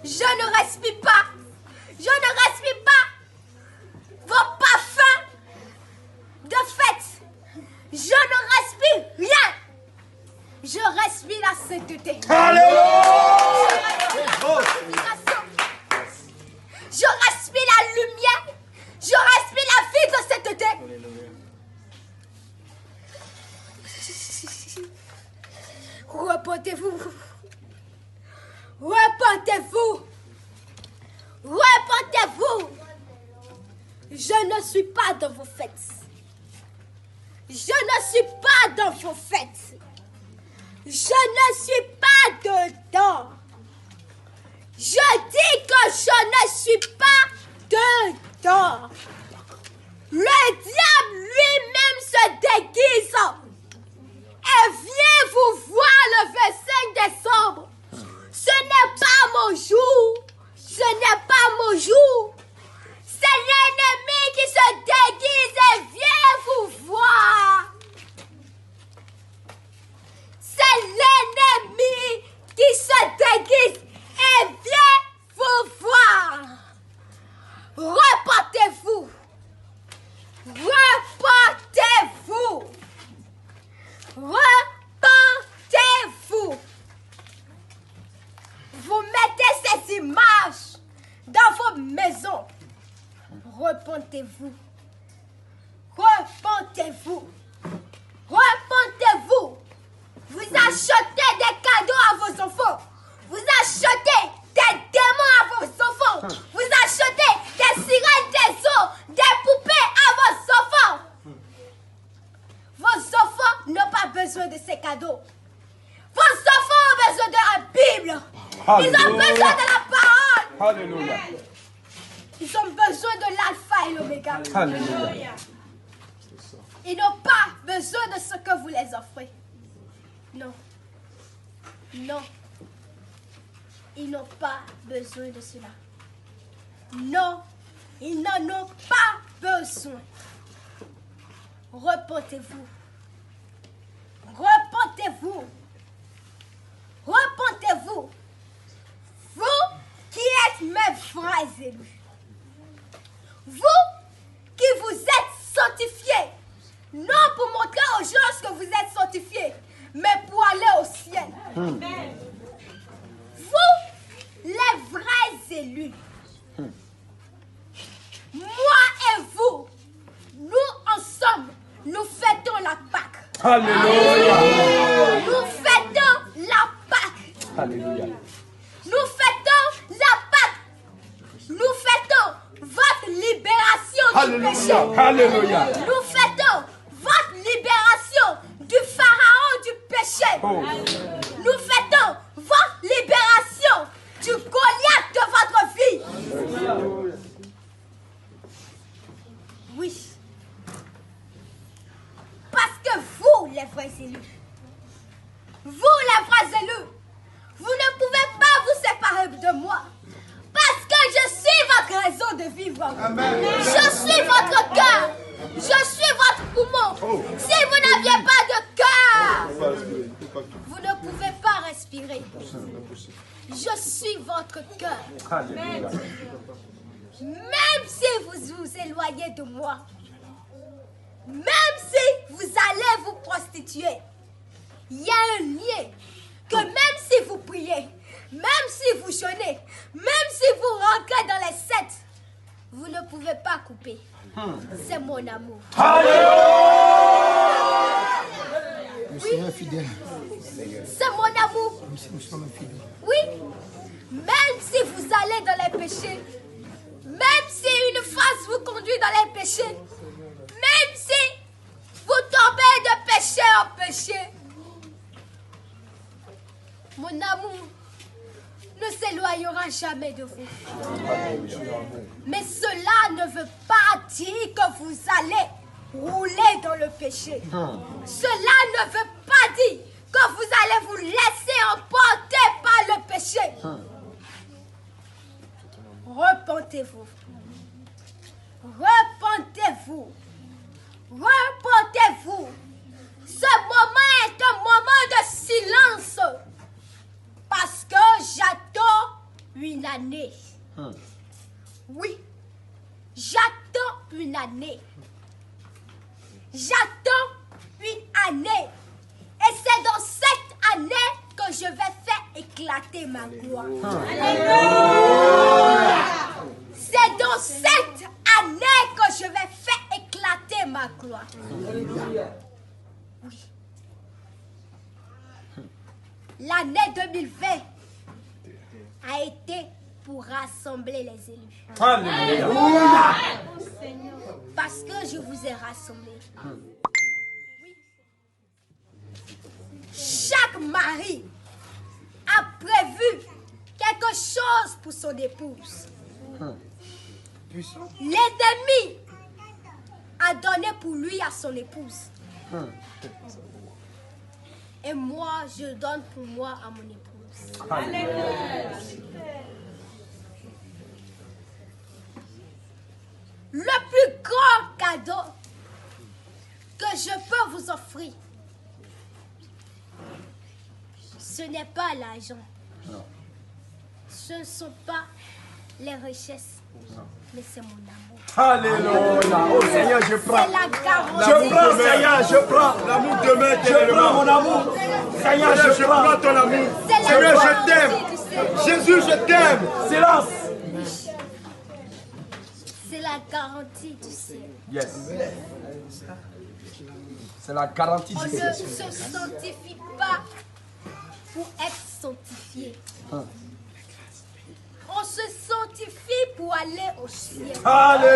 Je ne respire pas. Je ne respire pas vos parfums de fête. Je ne respire rien. Je respire la sainteté. Alléluia. Je respire la lumière. Je respire la vie de sainteté. Repentez-vous. Repentez-vous. Repentez-vous. Je ne suis pas dans vos fêtes. Je ne suis pas dans vos fêtes. Je ne suis pas dedans. Je dis que je ne suis pas dedans. Le diable lui-même se déguise et vient vous voir le 25 décembre. Ce n'est pas mon jour. Ce n'est pas mon jour. C'est l'ennemi qui se déguise et vient vous voir. C'est l'ennemi qui se déguise et vient vous voir. Repentez-vous. Repentez-vous. Repentez-vous. Vous mettez ces images dans vos maisons. Repentez-vous. Repentez-vous. Repentez-vous. Vous achetez des cadeaux à vos enfants. Vous achetez des démons à vos enfants. Vous achetez des sirènes, des eaux, des poupées à vos enfants. Vos enfants n'ont pas besoin de ces cadeaux. Vos enfants ont besoin de la Bible. Ils ont besoin de la parole. Alléluia. Ils ont besoin de l'alpha et l'oméga. Alléluia. Ils n'ont pas besoin de ce que vous les offrez. Non. Non. Ils n'ont pas besoin de cela. Non. Ils n'en ont pas besoin. Repentez-vous. Repentez-vous. Repentez-vous. Vous qui êtes mes frères élus. Vous qui vous êtes sanctifiés. Non pour montrer aux gens que vous êtes sanctifiés, mais pour aller au ciel. Amen. Vous, les vrais élus. Moi et vous, nous ensemble, nous fêtons la Pâque. Alléluia. Nous fêtons la Pâque. Alléluia. Nous fêtons la Pâque. Nous fêtons votre libération du péché. Alléluia. Nous fêtons votre libération du pharaon du péché. Oh. Nous fêtons votre libération du Goliath de votre vie. Oui. Parce que vous, les vrais élus, vous, les vrais élus, vous ne pouvez pas vous séparer de moi. Parce que je suis votre raison de vivre. Amen. Je suis votre cœur. Je suis votre poumon. Oh. Si vous n'aviez pas de cœur, vous ne pouvez pas respirer. Je suis votre cœur. Amen. Même si vous vous éloignez de moi, même si vous allez vous prostituer, il y a un lien que même si vous priez, même si vous jeûnez, même si vous rentrez dans les sectes, vous ne pouvez pas couper. C'est mon amour. Oui. C'est mon amour. Oui. Même si vous allez dans les péchés, même si une face vous conduit dans les péchés, même si vous tombez de péché en péché, mon amour ne s'éloignera jamais de vous. Mais cela ne veut pas dire que vous allez rouler dans le péché. Cela ne veut pas dire que vous allez vous laisser emporter par le péché. Repentez-vous. Repentez-vous. Repentez-vous. Ce moment est un moment de silence. Parce que j'attends une année. Oui, j'attends une année. J'attends une année. Et c'est dans cette année que je vais faire éclater ma gloire. C'est dans cette année que je vais faire éclater ma gloire. Oui. L'année 2020 a été pour rassembler les élus. Alléluia. Parce que je vous ai rassemblés. Oui. Chaque mari a prévu quelque chose pour son épouse. L'ennemi a donné pour lui à son épouse. Et moi, je donne pour moi à mon épouse. Le plus grand cadeau que je peux vous offrir, ce n'est pas l'argent. Ce ne sont pas les richesses, mais c'est mon amour. Alléluia. Oh Seigneur, je prends. C'est la garantie. Je prends, Seigneur, je prends. L'amour demeure Je prends mon amour. Seigneur, je Je prends prends. ton amour. C'est la Seigneur, je garantie t'aime. du Seigneur. Jésus, je t'aime. Silence. C'est la garantie du ciel. Yes. C'est la garantie On du ne ciel. se sanctifie pas pour être sanctifié. On se sanctifie pour aller au ciel. Alléluia.